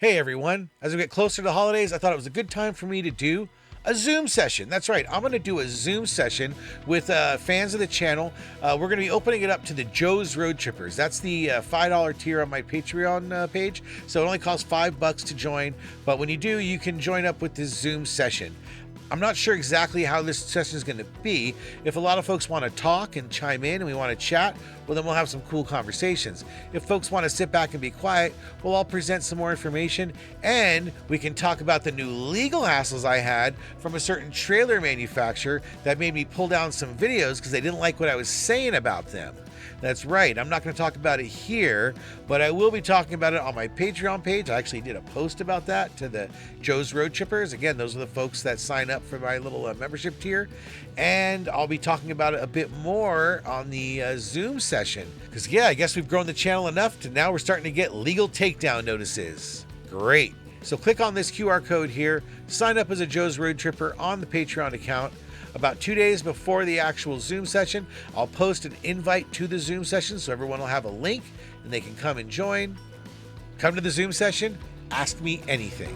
Hey everyone, as we get closer to the holidays, I thought it was a good time for me to do a Zoom session. That's right, I'm going to do a Zoom session with fans of the channel. We're going to be opening it up to the Joe's Road Trippers. That's the $5 tier on my Patreon page, so it only costs $5 to join, but when you do, you can join up with this Zoom session. I'm not sure exactly how this session is going to be. If a lot of folks want to talk and chime in and we want to chat, well, then we'll have some cool conversations. If folks want to sit back and be quiet, well, I'll present some more information and we can talk about the new legal hassles I had from a certain trailer manufacturer that made me pull down some videos because they didn't like what I was saying about them. That's right, I'm not going to talk about it here, but I will be talking about it on my Patreon page. I actually did a post about that to the Joe's Road Trippers. Again, those are the folks that sign up for my little membership tier. And I'll be talking about it a bit more on the Zoom session. Because, yeah, I guess we've grown the channel enough to now we're starting to get legal takedown notices. Great. So click on this QR code here, sign up as a Joe's Road Tripper on the Patreon account. About 2 days before the actual Zoom session, I'll post an invite to the Zoom session so everyone will have a link and they can come and join. Come to the Zoom session, ask me anything.